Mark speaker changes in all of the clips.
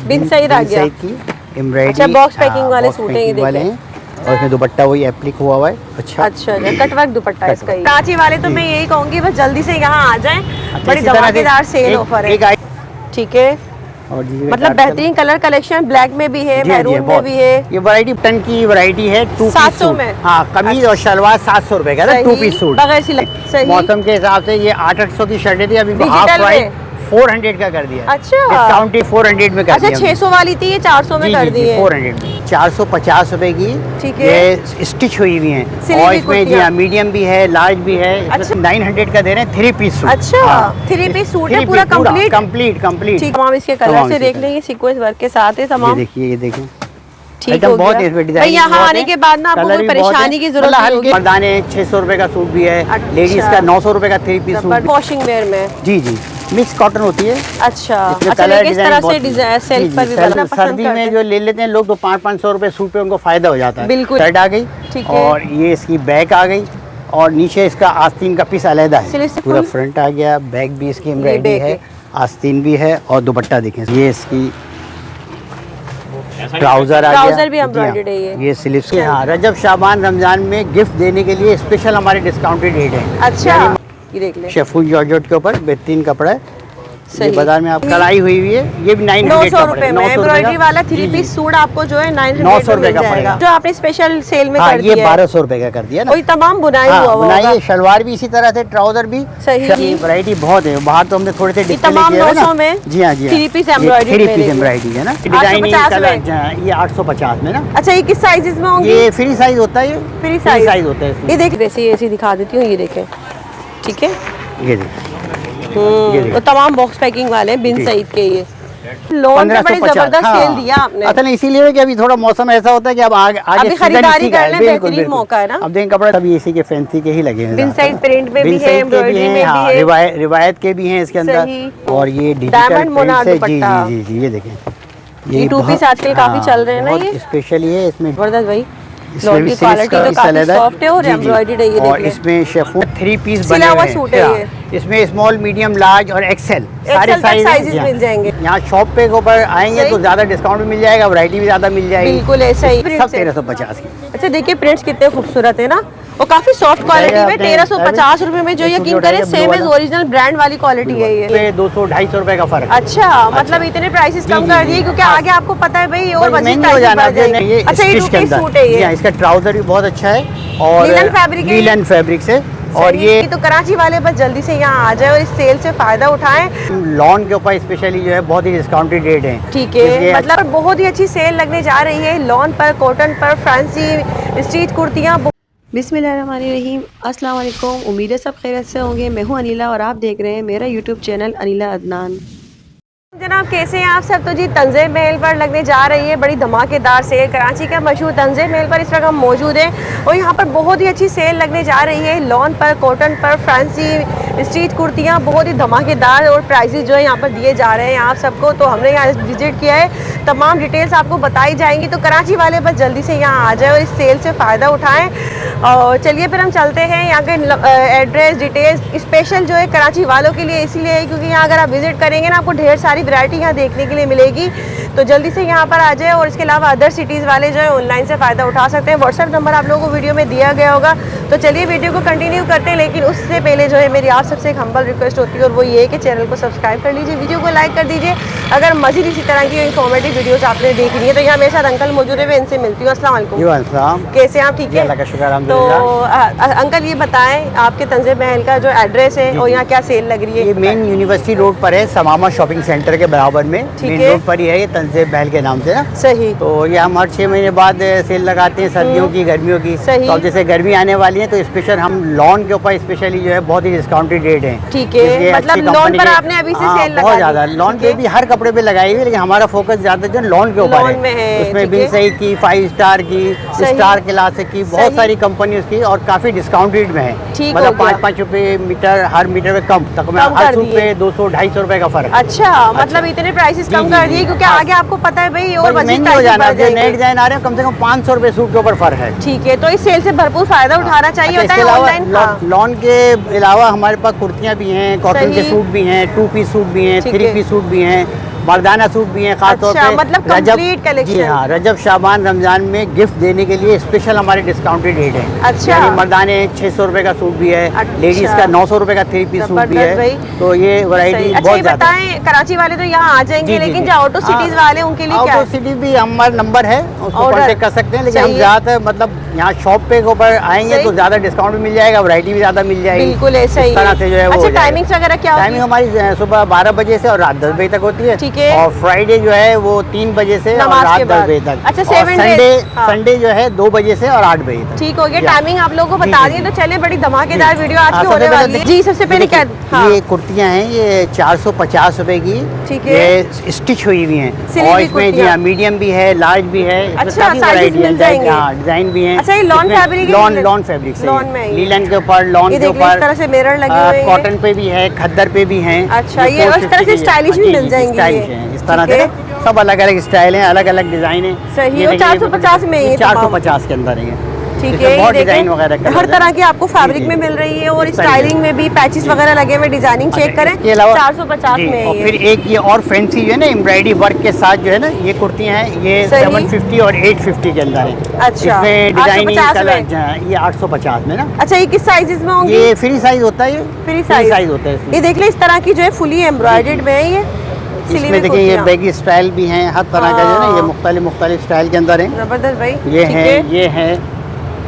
Speaker 1: बिन सईद आ गया
Speaker 2: की एम्ब्रॉयडरी।
Speaker 1: अच्छा, बॉक्स पैकिंग वाले सूट हैं ये देखिए।
Speaker 2: और इसमें दुपट्टा वही एप्लिक हुआ हुआ है। अच्छा
Speaker 1: कटवर्क दुपट्टा इसका ही। कराची वाले तो मैं यही कहूंगी बस जल्दी से यहाँ आ जाएं, बड़ी धमाकेदार सेल ऑफर है। ठीक है,
Speaker 2: और
Speaker 1: मतलब बेहतरीन कलर कलेक्शन, ब्लैक में भी है, मैरून में भी है।
Speaker 2: ये वैरायटी टन की वैरायटी है।
Speaker 1: 700 में।
Speaker 2: हाँ, कमीज और शलवार 700 रुपए का 2 पीस सूट
Speaker 1: बगैर सिलाई।
Speaker 2: मौसम के हिसाब से ये 800 की शर्टें थी, अभी हाफ प्राइस 400 का कर दिया।
Speaker 1: अच्छा,
Speaker 2: डिस्काउंट 400 में कर दिया।
Speaker 1: अच्छा, 600 वाली थी ये 400 में कर दी है।
Speaker 2: 400 450 रुपए की।
Speaker 1: ठीक है,
Speaker 2: ये स्टिच हुई हुई है और इसमें जी मीडियम भी है, लार्ज भी है। अच्छा, 900 का दे रहे हैं 3 पीस सूट।
Speaker 1: अच्छा, 3 पीस सूट है पूरा कंप्लीट। ठीक, तमाम इसके कलर से देख लेंगे, सीक्वेंस वर्क के साथ है तमाम।
Speaker 2: ये देखिए
Speaker 1: ठीक हो गया। यहाँ आने के बाद ना आपको कोई परेशानी की जरूरत नहीं होगी।
Speaker 2: मर्दाने 600 रुपए का सूट भी है, लेडीज का 900 रुपए का 3 पीस सूट।
Speaker 1: वॉशिंग वेयर में
Speaker 2: जी मिक्स कॉटन होती है।
Speaker 1: अच्छा, इस तरह से डिजाइन सेल्फ पर भी बनना पसंद
Speaker 2: सर्दी में जो ले लेते हैं लोग तो 500 रुपए सूट पे उनको फायदा हो जाता है।
Speaker 1: बिल्कुल,
Speaker 2: शर्ट आ गई। ठीक है, और ये इसकी बैक आ गई और नीचे इसका आस्तीन का पीस अलग है। पूरा फ्रंट आ गया, बैक भी इसकी एम्ब्रॉयडरी है, आस्तीन भी है और दुपट्टा देखें। ये इसकी ट्राउजर आ गया
Speaker 1: भी एम्ब्रॉयडर्ड है।
Speaker 2: ये स्लीव्स के। हाँ, रजब शाबान रमजान में गिफ्ट देने के लिए स्पेशल हमारे डिस्काउंटेड रेट है।
Speaker 1: अच्छा, ये देख लें,
Speaker 2: शेफून जॉर्जेट के ऊपर बेहतरीन कपड़ा है। ये बाजार में आप कढ़ाई हुई है, ये भी 900
Speaker 1: रुपए में एम्ब्रॉयडरी वाला 3 पीस सूट आपको जो है 900 रुपए का पड़ेगा। जो आपने स्पेशल सेल में कर दिया
Speaker 2: ये 1200 रुपए का कर दिया ना।
Speaker 1: वही तमाम बुनाई हुआ
Speaker 2: बुनाई, शलवार भी इसी तरह से, ट्राउजर भी
Speaker 1: सही।
Speaker 2: वैरायटी बहुत है, बाहर तो हमने थोड़े से
Speaker 1: तमाम 900 में।
Speaker 2: जी हाँ
Speaker 1: 3 पीस एम्ब्रॉयडरी
Speaker 2: है ना। डिजाइन ये 850 में ना।
Speaker 1: अच्छा, ये किस साइजेस में होंगे?
Speaker 2: ये फ्री साइज होता है,
Speaker 1: फ्री साइज
Speaker 2: होता है।
Speaker 1: ये देख वैसे ऐसे दिखा देती हूँ, ये देखें। ठीक है,
Speaker 2: ये देखिए
Speaker 1: तो तमाम बॉक्स पैकिंग वाले बिन सईद के ये लोन पे बड़ी जबरदस्त सेल दिया आपने।
Speaker 2: अच्छा, नहीं इसीलिए कि अभी थोड़ा मौसम ऐसा होता है कि अब आगे
Speaker 1: खरीदारी करने बेहतरीन मौका है ना।
Speaker 2: अब देखें कपड़े सभी इसी के फैंसी के ही लगे हैं।
Speaker 1: बिन सईद प्रिंट में भी है, एम्ब्रॉयडरी में भी है,
Speaker 2: रिवायत के भी हैं इसके अंदर। और ये डिजिटल प्रिंट से जी ये देखें,
Speaker 1: ये 2 पीस आजकल काफी चल रहे हैं ना। ये
Speaker 2: स्पेशल ये इसमें
Speaker 1: जबरदस्त भाई,
Speaker 2: इसमें भी
Speaker 1: क्वालिटी तो काफी सॉफ्ट है और एम्ब्रॉयडर्ड है। ये
Speaker 2: और इसमें शेफून 3 पीस बने हुए हैं। इसमें स्मॉल, मीडियम, लार्ज और एक्सेल सारे साइजेस मिल जाएंगे। यहाँ शॉप पे के ऊपर आएंगे तो ज्यादा डिस्काउंट भी मिल जाएगा, वैरायटी भी ज्यादा मिल जाएगी।
Speaker 1: बिल्कुल ऐसा ही,
Speaker 2: सब 1350 की।
Speaker 1: अच्छा, देखिए प्रिंट्स कितने खूबसूरत है ना, और काफी सॉफ्ट क्वालिटी में 1350 रुपए में जो यकीन करें सेम एज ओरिजिनल ब्रांड वाली क्वालिटी है ये।
Speaker 2: 200-250 रुपए का फर्क।
Speaker 1: अच्छा, मतलब इतने प्राइसेस कम कर दिए क्योंकि आगे आपको पता है भाई और मजीद
Speaker 2: हो जाना।
Speaker 1: अच्छा, ये 2 पीस सूट है ये।
Speaker 2: इसका ट्राउजर भी बहुत अच्छा है और लीलन फैब्रिक से। और ये
Speaker 1: तो कराची वाले बस जल्दी से यहाँ आ जाए और इस सेल से फायदा उठाएं।
Speaker 2: लॉन के ऊपर स्पेशली जो है बहुत ही डिस्काउंटेड रेट है।
Speaker 1: ठीक है, मतलब बहुत ही अच्छी सेल लगने जा रही है लॉन पर, कॉटन पर, फैंसी स्ट्रीट कुर्तियाँ। बिस्मिल्लाहिर्रहमानिर्रहीम, अस्सलाम वालेकुम। उम्मीद है सब खैरियत से होंगे। मैं हूँ अनिला और आप देख रहे हैं मेरा यूट्यूब चैनल अनिला अदनान। जनाब कैसे हैं आप सब? तो जी तंज़े महल पर लगने जा रही है बड़ी धमाकेदार सेल। कराची का मशहूर तंज़े महल पर इस वक्त हम मौजूद हैं और यहाँ पर बहुत ही अच्छी सेल लगने जा रही है लॉन पर, कॉटन पर, फैंसी स्ट्रीट कुर्तियाँ बहुत ही धमाकेदार और प्राइसेस जो है यहाँ पर दिए जा रहे हैं आप सबको। तो हमने यहाँ विजिट किया है, तमाम डिटेल्स आपको बताई जाएंगी। तो कराची वाले बस जल्दी से यहाँ आ जाए और इस सेल से फ़ायदा उठाएँ। और चलिए फिर हम चलते हैं यहाँ के एड्रेस डिटेल्स स्पेशल जो है कराची वालों के लिए इसीलिए है क्योंकि यहाँ अगर आप विजिट करेंगे ना आपको ढेर सारी वैरायटी यहाँ देखने के लिए मिलेगी। तो जल्दी से यहाँ पर आ जाए और इसके अलावा अदर सिटीज़ वाले जो है ऑनलाइन से फ़ायदा उठा सकते हैं। व्हाट्सएप नंबर आप लोगों को वीडियो में दिया गया होगा। तो चलिए वीडियो को कंटिन्यू करते हैं, लेकिन उससे पहले जो है मेरी आप सबसे एक हम्बल रिक्वेस्ट होती है और वो ये है कि चैनल को सब्सक्राइब कर लीजिए, वीडियो को लाइक कर दीजिए। अगर मज़ीद इसी तरह की इन्फॉर्मेटिव वीडियोज़ आपने देखनी है तो यहाँ मेरे साथ अंकल मौजूद है, मैं इनसे मिलती हूँ। अस्सलाम वालेकुम, कैसे हैं आप? ठीक है। तो अंकल ये बताएं आपके तंज़े महल का जो एड्रेस है और यहाँ क्या सेल लग रही है?
Speaker 2: ये मेन यूनिवर्सिटी रोड पर है, समामा शॉपिंग सेंटर के बराबर में मेन रोड पर ही है ये तंज़े महल के नाम से ना।
Speaker 1: सही।
Speaker 2: तो ये हम हर 6 महीने बाद सेल लगाते हैं, सर्दियों की, गर्मियों की। तो अब जैसे गर्मी आने वाली है तो स्पेशल हम लॉन के ऊपर स्पेशली जो है बहुत ही डिस्काउंटेड रेट है।
Speaker 1: ठीक है, मतलब लॉन पर आपने अभी से सेल
Speaker 2: बहुत ज्यादा लॉन पे भी हर कपड़े पे लगाई हुई, लेकिन हमारा फोकस ज्यादा जो लॉन के ऊपर है। उसमें बिन सईद की, 5 स्टार की, स्टार क्लास की, बहुत सारी कंपनियों की और काफी डिस्काउंटेड में है। मतलब 5-5 रुपए मीटर, हर मीटर में कम तकरीबन 200-250 रुपए का फर्क।
Speaker 1: अच्छा, मतलब इतने प्राइसेस कम कर दिए क्योंकि आगे आपको पता है भाई और
Speaker 2: महंगे हो जाना। जो नए डिजाइन आ रहे हैं कम से कम 500 रुपए सूट के ऊपर फर्क है।
Speaker 1: ठीक है, तो इस सेल से भरपूर फायदा उठाना चाहिए होता है ऑनलाइन।
Speaker 2: लॉन के अलावा हमारे पास कुर्तियाँ भी हैं, कॉटन के सूट भी हैं, 2 पीस सूट भी हैं, 3 पीस सूट भी हैं मर्दाना सूट भी हैं खास तौर
Speaker 1: अच्छा,
Speaker 2: पे
Speaker 1: मतलब complete collection।
Speaker 2: जी हाँ, रजब शाबान रमजान में गिफ्ट देने के लिए स्पेशल हमारे डिस्काउंटेड रेट है।
Speaker 1: अच्छा।
Speaker 2: यानी मर्दाने 600 रुपए का सूट भी है,
Speaker 1: अच्छा।
Speaker 2: लेडीज का 900 रुपए का 3 पीस सूट भी
Speaker 1: जबरदस्त भाई।
Speaker 2: है। तो ये वैरायटी
Speaker 1: अच्छा,
Speaker 2: बहुत
Speaker 1: ये
Speaker 2: ज्यादा है।
Speaker 1: बताएं कराची वाले तो यहाँ आ जाएंगे, लेकिन जो आउट ऑफ सिटीज वाले उनके लिए क्या
Speaker 2: आउट ऑफ सिटी भी हमारा नंबर है, उसको
Speaker 1: Order।
Speaker 2: कांटेक्ट कर सकते हैं, लेकिन हम
Speaker 1: सही है।
Speaker 2: ज्यादातर मतलब यहाँ शॉप पे के ऊपर आएंगे
Speaker 1: सही।
Speaker 2: तो ज्यादा डिस्काउंट भी मिल जाएगा, वैरायटी भी ज्यादा मिल जाएगी।
Speaker 1: बिल्कुल ऐसा ही
Speaker 2: इस तरह से जो है वो
Speaker 1: अच्छा,
Speaker 2: हो जाएगा।
Speaker 1: टाइमिंग्स वगैरह क्या
Speaker 2: टाइमिंग हमारी सुबह 12 बजे से और रात 10 बजे तक होती है।
Speaker 1: ठीक है।
Speaker 2: और फ्राइडे जो है वो 3 बजे से और
Speaker 1: नमाज
Speaker 2: रात
Speaker 1: के
Speaker 2: 10
Speaker 1: बाद।
Speaker 2: बजे तक।
Speaker 1: अच्छा,
Speaker 2: और
Speaker 1: 7
Speaker 2: संडे
Speaker 1: days। हाँ।
Speaker 2: संडे जो है 2 बजे से और 8 बजे तक।
Speaker 1: ठीक हो गया,
Speaker 2: या।
Speaker 1: टाइमिंग आप लोगों को
Speaker 2: जी,
Speaker 1: बता
Speaker 2: जी,
Speaker 1: दिए,
Speaker 2: जी।
Speaker 1: तो चले बड़ी धमाकेदार वीडियो आज की
Speaker 2: सबसे
Speaker 1: होने
Speaker 2: पहले
Speaker 1: वाली है। जी, सबसे पहले क्या
Speaker 2: ये कुर्तियाँ हैं, ये 450 रुपए की।
Speaker 1: ठीक है।
Speaker 2: ये स्टिच हुई हुई हैं
Speaker 1: सिली
Speaker 2: और
Speaker 1: हुई
Speaker 2: इसमें जी
Speaker 1: कुर्तियाँ।
Speaker 2: हाँ, मीडियम भी है, लार्ज भी है। इसमें
Speaker 1: अच्छा,
Speaker 2: काफी
Speaker 1: sizes
Speaker 2: variety है,
Speaker 1: मिल जाएंगे।
Speaker 2: हाँ, डिजाइन भी है।
Speaker 1: अच्छा, ये लॉन फैब्रिक है?
Speaker 2: लॉन फैब्रिक से
Speaker 1: लॉन में है ये।
Speaker 2: लीलन के ऊपर, लॉन
Speaker 1: ये
Speaker 2: के
Speaker 1: देख लो, इस
Speaker 2: ऊपर
Speaker 1: तरह से मिरर लगे हुए हैं।
Speaker 2: कॉटन पे भी है, खद्दर पे भी हैं।
Speaker 1: अच्छा, ये उस तरह से स्टाइलिश भी मिल जाएंगी
Speaker 2: स्टाइलिश
Speaker 1: ये।
Speaker 2: है इस तरह
Speaker 1: ठीक
Speaker 2: से
Speaker 1: है।
Speaker 2: ना, सब अलग अलग स्टाइल हैं, अलग अलग डिजाइन है।
Speaker 1: सही,
Speaker 2: ये
Speaker 1: और
Speaker 2: देखिए,
Speaker 1: 450 में ये तमाम।
Speaker 2: 450 के अंदर है।
Speaker 1: ठीक
Speaker 2: इसमें
Speaker 1: है,
Speaker 2: बहुत
Speaker 1: ये
Speaker 2: डिजाइन
Speaker 1: देखें,
Speaker 2: वगैरह
Speaker 1: हर तरह की आपको फैब्रिक
Speaker 2: जी,
Speaker 1: में
Speaker 2: जी।
Speaker 1: मिल रही है, और
Speaker 2: इस तरीके
Speaker 1: स्टाइलिंग में भी पैचेस वगैरह लगे हुए, डिजाइनिंग चेक करें।
Speaker 2: इसके अलावा
Speaker 1: 450
Speaker 2: जी,
Speaker 1: में
Speaker 2: और
Speaker 1: है
Speaker 2: फिर
Speaker 1: ये।
Speaker 2: एक ये और फैंसी जो है ना एम्ब्रॉयडरी वर्क के साथ जो है ना ये कुर्तियाँ हैं, ये
Speaker 1: सही।
Speaker 2: 750 और 850 के अंदर है।
Speaker 1: अच्छा,
Speaker 2: इसमें डिजाइनिंग
Speaker 1: 850
Speaker 2: कलर
Speaker 1: में।
Speaker 2: ये 850 में ना।
Speaker 1: अच्छा, ये किस साइजेस में होंगी?
Speaker 2: ये फ्री साइज होता है, ये
Speaker 1: फ्री
Speaker 2: साइज
Speaker 1: साइज
Speaker 2: होता है इसमें।
Speaker 1: ये देख ले, इस तरह की जो है फुली एम्ब्रॉयडर्ड में है ये सिली
Speaker 2: इसमें
Speaker 1: हुई
Speaker 2: देखिए ये
Speaker 1: कुर्तियाँ।
Speaker 2: बैगी स्टाइल भी हैं, हर तरह का जो है ना ये
Speaker 1: हाँ।
Speaker 2: मुख्तलिफ स्टाइल के अंदर है।
Speaker 1: जबरदस्त भाई,
Speaker 2: ये
Speaker 1: ठीक
Speaker 2: है, ये है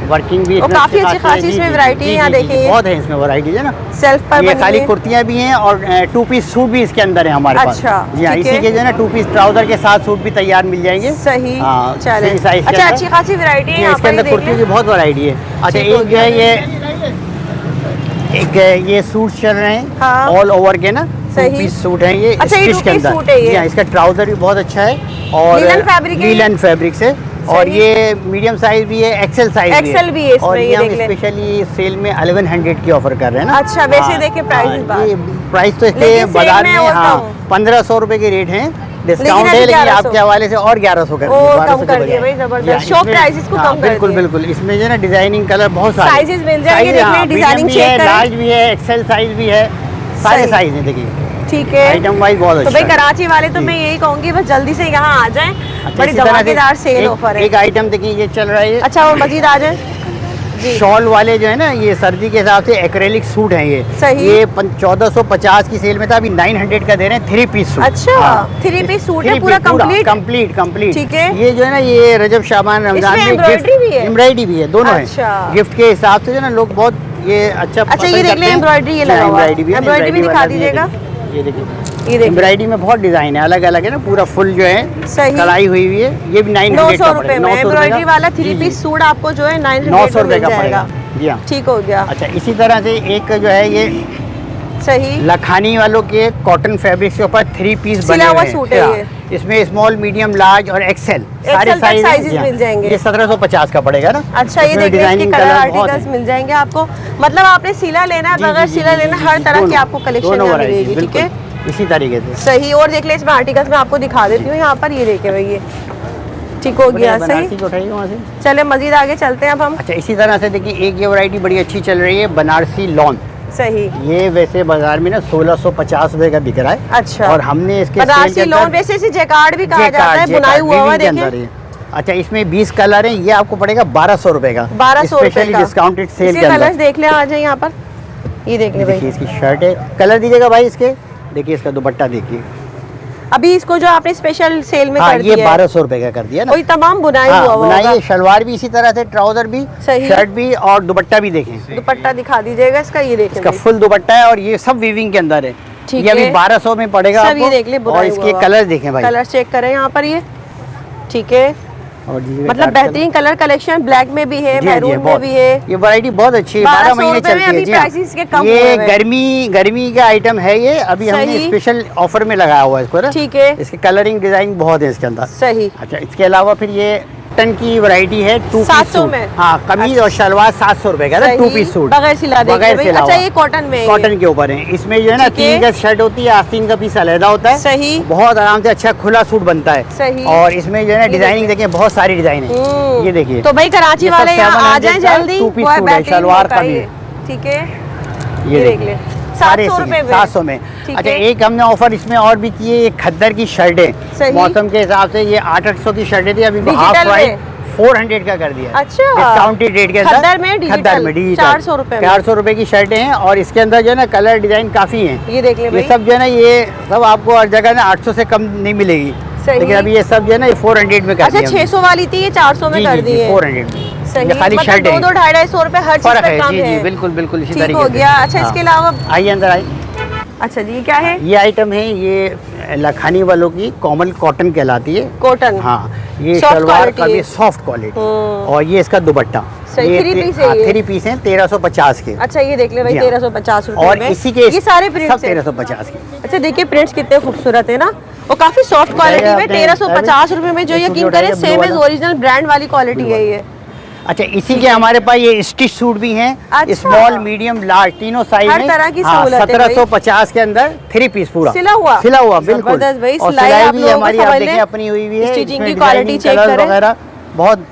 Speaker 2: वर्किंग भी
Speaker 1: और
Speaker 2: इसमें
Speaker 1: काफी अच्छी
Speaker 2: है।
Speaker 1: खासी
Speaker 2: जी,
Speaker 1: इसमें
Speaker 2: जी,
Speaker 1: वैरायटी
Speaker 2: जी,
Speaker 1: है, यहाँ
Speaker 2: जी, जी,
Speaker 1: देखिए ये।
Speaker 2: बहुत है इसमें वैरायटी है ना।
Speaker 1: सेल्फ पर
Speaker 2: ये
Speaker 1: बनी
Speaker 2: खाली
Speaker 1: है।
Speaker 2: कुर्तियाँ भी हैं और 2 पीस सूट भी इसके अंदर है हमारे पास।
Speaker 1: अच्छा,
Speaker 2: जी हाँ,
Speaker 1: ठीक
Speaker 2: इसी
Speaker 1: है।
Speaker 2: के जो है ना 2 पीस ट्राउजर के साथ सूट भी तैयार मिल जाएंगे।
Speaker 1: सही,
Speaker 2: हाँ,
Speaker 1: चले।
Speaker 2: free size के
Speaker 1: अच्छा,
Speaker 2: अंदर।
Speaker 1: अच्छी खासी वैरायटी है
Speaker 2: जी,
Speaker 1: यहाँ
Speaker 2: इसके
Speaker 1: पर,
Speaker 2: अंदर
Speaker 1: ये
Speaker 2: कुर्तियों की
Speaker 1: देख
Speaker 2: बहुत वैरायटी है। अच्छा,
Speaker 1: ठीक हो
Speaker 2: एक जो है ये सूट चल रहे
Speaker 1: हाँ।
Speaker 2: हैं ऑल ओवर के ना, 2
Speaker 1: सही।
Speaker 2: पीस सूट हैं ये
Speaker 1: अच्छा, ये
Speaker 2: स्टिच
Speaker 1: 2
Speaker 2: के
Speaker 1: पीस
Speaker 2: अंदर।
Speaker 1: सूट है ये।
Speaker 2: जी हाँ, इसका ट्राउजर भी बहुत अच्छा है और
Speaker 1: लीलन फैब्रिक है ये?
Speaker 2: लीलन फैब्रिक से। और
Speaker 1: सही।
Speaker 2: ये मीडियम साइज भी है, एक्सेल साइज भी है।
Speaker 1: एक्सेल भी है इसमें,
Speaker 2: और
Speaker 1: ये
Speaker 2: ये हम
Speaker 1: देख ले।
Speaker 2: स्पेशली सेल में 1100 की ऑफर कर रहे हैं ना।
Speaker 1: अच्छा, वैसे
Speaker 2: हाँ,
Speaker 1: देखिए प्राइस
Speaker 2: हाँ,
Speaker 1: इस बार।
Speaker 2: ये प्राइस तो इसके
Speaker 1: लेकिन सेल
Speaker 2: बाजार
Speaker 1: में
Speaker 2: में
Speaker 1: और
Speaker 2: हाँ
Speaker 1: कम।
Speaker 2: 1500 रुपए के रेट हैं। डिस्काउंट
Speaker 1: अभी
Speaker 2: है, लेकिन
Speaker 1: 1100
Speaker 2: आपके हवाले से और 1100 कर
Speaker 1: ओ,
Speaker 2: दिए,
Speaker 1: कम
Speaker 2: 1200
Speaker 1: कर
Speaker 2: के
Speaker 1: दिए
Speaker 2: बजाय।
Speaker 1: भाई, जबरदस्त।
Speaker 2: या
Speaker 1: शॉप
Speaker 2: इसमें-
Speaker 1: प्राइसेस को
Speaker 2: हाँ,
Speaker 1: कम कर
Speaker 2: बिल्कुल
Speaker 1: दिए।
Speaker 2: बिल्कुल। इसमें जो है ना डिजाइनिंग कलर बहुत सारे
Speaker 1: साइजेस मिल जाएंगे,
Speaker 2: साइज,
Speaker 1: देख
Speaker 2: हाँ,
Speaker 1: लें, डिजाइनिंग
Speaker 2: medium भी
Speaker 1: चेक
Speaker 2: है,
Speaker 1: करें।
Speaker 2: लार्ज भी है, एक्सेल साइज भी है, सारे
Speaker 1: सही।
Speaker 2: साइज हैं देखिए।
Speaker 1: ठीक है,
Speaker 2: आइटम वाइज बहुत
Speaker 1: तो
Speaker 2: अच्छा
Speaker 1: भाई
Speaker 2: है।
Speaker 1: कराची वाले तो
Speaker 2: जी।
Speaker 1: मैं यही कहूंगी, बस जल्दी से यहाँ आ जाएं,
Speaker 2: अच्छा,
Speaker 1: बड़ी
Speaker 2: इसी तरह से
Speaker 1: धमाकेदार सेल
Speaker 2: एक-
Speaker 1: ऑफर है।
Speaker 2: एक आइटम देखिए ये चल रहा है।
Speaker 1: अच्छा, और मजीद आ जाए जी।
Speaker 2: शॉल वाले जो है ना, ये सर्दी के हिसाब से एक्रेलिक सूट हैं ये।
Speaker 1: सही।
Speaker 2: ये 1450 की सेल में था, अभी 900 का दे रहे हैं 3 पीस सूट।
Speaker 1: अच्छा, 3 पीस सूट है,
Speaker 2: 3
Speaker 1: पूरा
Speaker 2: पीस,
Speaker 1: कंप्लीट।
Speaker 2: कंप्लीट।
Speaker 1: ठीक है।
Speaker 2: ये जो है ना ये रजब शाबान रमजान
Speaker 1: इसमें
Speaker 2: में
Speaker 1: embroidery भी है?
Speaker 2: एम्ब्रॉयडरी भी है, दोनों
Speaker 1: अच्छा।
Speaker 2: है। गिफ्ट के हिसाब से जो है ना लोग बहुत ये अच्छा
Speaker 1: अच्छा, ये देख ले, एम्ब्रॉयडरी ये लगा हुआ है। एम्ब्रॉयडरी भी दिखा दीजिएगा।
Speaker 2: ये देखिए,
Speaker 1: ये देखिए,
Speaker 2: एम्ब्रॉयडरी में बहुत डिजाइन है, अलग अलग है ना, पूरा फुल जो है
Speaker 1: सही।
Speaker 2: कढ़ाई हुई हुई है। ये भी 900
Speaker 1: 900
Speaker 2: का
Speaker 1: रुपए
Speaker 2: पड़ेगा,
Speaker 1: में
Speaker 2: 900 रुपए
Speaker 1: एम्ब्रॉयडरी
Speaker 2: का।
Speaker 1: वाला
Speaker 2: जी,
Speaker 1: 3
Speaker 2: जी।
Speaker 1: पीस सूट आपको जो है 900
Speaker 2: 900
Speaker 1: में
Speaker 2: रुपए
Speaker 1: मिल
Speaker 2: का
Speaker 1: जाएगा।
Speaker 2: पड़ेगा। जी हाँ।
Speaker 1: ठीक हो गया,
Speaker 2: अच्छा, इसी तरह से एक जो है ये
Speaker 1: सही।
Speaker 2: लखानी वालों के कॉटन फैब्रिक के ऊपर 3 पीस बने
Speaker 1: सिला हुआ
Speaker 2: हुए हैं।
Speaker 1: सूट है
Speaker 2: हाँ,
Speaker 1: ये।
Speaker 2: इसमें स्मॉल, मीडियम, लार्ज और एक्सेल सारे
Speaker 1: तक
Speaker 2: साइज
Speaker 1: sizes मिल जाएंगे।
Speaker 2: ये 1750 का पड़ेगा ना।
Speaker 1: अच्छा, ये
Speaker 2: इसमें
Speaker 1: देखिए, इसके
Speaker 2: डिजाइनिंग
Speaker 1: कलर
Speaker 2: बहुत
Speaker 1: आर्टिकल्स
Speaker 2: है।
Speaker 1: मिल जाएंगे आपको, मतलब आपने सिला लेना है,
Speaker 2: जी,
Speaker 1: बगैर
Speaker 2: जी,
Speaker 1: सिला
Speaker 2: जी,
Speaker 1: लेना,
Speaker 2: जी,
Speaker 1: हर
Speaker 2: जी,
Speaker 1: तरह की
Speaker 2: दोनों-
Speaker 1: आपको कलेक्शन
Speaker 2: दोनों
Speaker 1: यहाँ
Speaker 2: variety,
Speaker 1: मिलेगी। ठीक है,
Speaker 2: बिल्कुल, इसी तरीके से।
Speaker 1: सही। और देख ले, इसमें आर्टिकल्स मैं आपको दिखा देती हूँ यहाँ पर, ये देखे भाई, ये ठीक हो गया, सही।
Speaker 2: बनारसी को उठाइए वहाँ से।
Speaker 1: चले मजीद आगे चलते हैं अब हम।
Speaker 2: अच्छा, इसी तरह से देखिए एक ये वैरायटी बड़ी अच्छी चल रही है, बनारसी लॉन।
Speaker 1: सही।
Speaker 2: ये वैसे बाजार में ना 1650 रुपए का बिक रहा है।
Speaker 1: अच्छा,
Speaker 2: और हमने इसके
Speaker 1: बनारसी लॉन वैसे इसे जैकार्ड भी कहा जाता है, बुनाई हुआ हुआ, देखिए।
Speaker 2: अच्छा, इसमें 20 कलर हैं, ये आपको पड़ेगा 1200 रुपए का,
Speaker 1: 1200 रुपए
Speaker 2: स्पेशली
Speaker 1: का
Speaker 2: डिस्काउंटेड सेल
Speaker 1: इसके
Speaker 2: के अंदर।
Speaker 1: कलर्स देख ले, आ जाए यहाँ पर, ये देख ले
Speaker 2: देखिए
Speaker 1: भाई।
Speaker 2: इसकी शर्ट है, कलर दीजिएगा भाई इसके। देखिए इसका दुपट्टा देखिए।
Speaker 1: अभी इसको जो आपने स्पेशल सेल में
Speaker 2: हाँ,
Speaker 1: कर
Speaker 2: ये
Speaker 1: दिया है,
Speaker 2: 1200 रुपए का कर दिया ना।
Speaker 1: वही तमाम बुनाई हुआ हुआ
Speaker 2: बुनाई
Speaker 1: होगा।
Speaker 2: है, शलवार भी इसी तरह से, ट्राउजर भी,
Speaker 1: सही।
Speaker 2: शर्ट भी और दुपट्टा भी देखें।
Speaker 1: दुपट्टा दिखा दीजिएगा इसका, ये देखें
Speaker 2: इसका
Speaker 1: भाई।
Speaker 2: फुल दुपट्टा है और ये सब वीविंग के अंदर है।
Speaker 1: ठीक
Speaker 2: ये अभी
Speaker 1: है।
Speaker 2: 1200 में पड़ेगा
Speaker 1: सब
Speaker 2: आपको।
Speaker 1: ये देख ले,
Speaker 2: और
Speaker 1: बुनाई
Speaker 2: इसके
Speaker 1: हुआ
Speaker 2: कलर देखें भाई।
Speaker 1: कलर चेक करें यहाँ पर, ये ठीक है,
Speaker 2: और
Speaker 1: मतलब बेहतरीन कलर कलेक्शन, ब्लैक में भी है, मैरून में भी है।
Speaker 2: ये वैरायटी बहुत अच्छी है,
Speaker 1: 1200
Speaker 2: 12 महीने
Speaker 1: रुपए में
Speaker 2: चलती है।
Speaker 1: अभी
Speaker 2: जी हाँ।
Speaker 1: प्राइसेस के कम हुए
Speaker 2: ये
Speaker 1: हैं।
Speaker 2: गर्मी का आइटम है ये, अभी हमने
Speaker 1: सही।
Speaker 2: स्पेशल ऑफर में लगाया हुआ है इसको ना।
Speaker 1: ठीक है,
Speaker 2: इसके कलरिंग डिजाइन बहुत है इसके अंदर।
Speaker 1: सही।
Speaker 2: अच्छा, इसके अलावा फिर ये टन की वैरायटी है, 2 पीस
Speaker 1: 700
Speaker 2: सूट।
Speaker 1: में।
Speaker 2: हाँ, कमीज और शलवार 700 रुपए का ना, 2 पीस सूट
Speaker 1: बगैर सिला देंगे
Speaker 2: बगैर
Speaker 1: भाई।
Speaker 2: सिला
Speaker 1: अच्छा,
Speaker 2: हुआ।
Speaker 1: ये कॉटन में है ये।
Speaker 2: कॉटन के ऊपर है। इसमें जो है ना
Speaker 1: ठीक है।
Speaker 2: 3 का शर्ट होती है, आस्तीन का पीस अलहदा होता है।
Speaker 1: सही।
Speaker 2: बहुत आराम से अच्छा खुला सूट बनता है।
Speaker 1: सही।
Speaker 2: और इसमें जो है ना
Speaker 1: ये
Speaker 2: डिजाइनिंग देखिए, बहुत सारी डिजाइन है। ये देखिए,
Speaker 1: तो भाई कराची
Speaker 2: ये सब
Speaker 1: वाले यहाँ आ
Speaker 2: 700
Speaker 1: जाएं
Speaker 2: का
Speaker 1: जल्दी,
Speaker 2: 2 पीस
Speaker 1: वो
Speaker 2: सूट है,
Speaker 1: बेहतरीन
Speaker 2: शलवार
Speaker 1: होता है
Speaker 2: कमीज।
Speaker 1: ये। ठीक है,
Speaker 2: ये
Speaker 1: देख ले,
Speaker 2: सारे
Speaker 1: 700 रुपए में।
Speaker 2: 700 में। अच्छा, एक हमने ऑफर इसमें और भी किए, ये खद्दर की शर्टें मौसम के हिसाब से, ये 800 की शर्टें थी, अभी हाफ प्राइस 400 का कर दिया।
Speaker 1: अच्छा,
Speaker 2: डिस्काउंटेड रेट के अंदर
Speaker 1: खद्दर में डिजिटल
Speaker 2: 400 रुपए की शर्टें हैं, और इसके अंदर जो है ना कलर डिजाइन काफी हैं।
Speaker 1: ये देख ले,
Speaker 2: ये सब जो है ना, ये सब आपको हर जगह ना 800 से कम नहीं मिलेगी, लेकिन अभी ये सब जो है ना ये 400 में कर दिया।
Speaker 1: 600 वाली थी, ये 400 में कर दी है,
Speaker 2: 400 में।
Speaker 1: सही,
Speaker 2: खाली
Speaker 1: मतलब
Speaker 2: शर्ट
Speaker 1: 200-250 रुपए हर चीज पे कम है।
Speaker 2: जी, बिल्कुल बिल्कुल इसी
Speaker 1: ठीक
Speaker 2: तरीके
Speaker 1: हो
Speaker 2: से।
Speaker 1: गया। अच्छा, इसके अलावा
Speaker 2: आइए अंदर आइए।
Speaker 1: अच्छा जी, क्या है
Speaker 2: ये आइटम है, ये लखानी वालों की कोमल कॉटन कहलाती है।
Speaker 1: कॉटन,
Speaker 2: हाँ, ये
Speaker 1: Soft
Speaker 2: शलवार
Speaker 1: quality
Speaker 2: का भी
Speaker 1: है।
Speaker 2: सॉफ्ट क्वालिटी, और ये इसका दुपट्टा।
Speaker 1: सही,
Speaker 2: ये
Speaker 1: 3 पीस है ये।
Speaker 2: 3 पीस हैं 1350 के।
Speaker 1: अच्छा, ये देख ले भाई,
Speaker 2: जी हाँ।
Speaker 1: 1350 रुपए
Speaker 2: और
Speaker 1: में।
Speaker 2: इसी के
Speaker 1: ये सारे प्रिंट्स
Speaker 2: सब 1350 के।
Speaker 1: अच्छा, देखिए प्रिंट्स कितने खूबसूरत है ना, और काफी सॉफ्ट क्वालिटी में 1350 रुपए में, जो यकीन करें सेम इज ओरिजिनल ब्रांड वाली क्वालिटी है ये।
Speaker 2: अच्छा, इसी के हमारे पास ये स्टिच सूट भी हैं,
Speaker 1: अच्छा।
Speaker 2: स्मॉल मीडियम लार्ज तीनों साइज
Speaker 1: हर
Speaker 2: में।
Speaker 1: तरह की सहूलत है भाई।
Speaker 2: 1750 के अंदर 3 पीस पूरा
Speaker 1: सिला हुआ
Speaker 2: बिल्कुल।
Speaker 1: जबरदस्त भाई,
Speaker 2: और
Speaker 1: सिलाई
Speaker 2: सिलाई
Speaker 1: आप
Speaker 2: भी
Speaker 1: लोगों को
Speaker 2: हमारी
Speaker 1: समझ
Speaker 2: आप
Speaker 1: लें,
Speaker 2: देखें अपनी हुई हुई है,
Speaker 1: स्टिचिंग
Speaker 2: इसमें
Speaker 1: की क्वालिटी
Speaker 2: डिजाइनिंग
Speaker 1: चेक
Speaker 2: कलर
Speaker 1: करें।
Speaker 2: वगैरह बहुत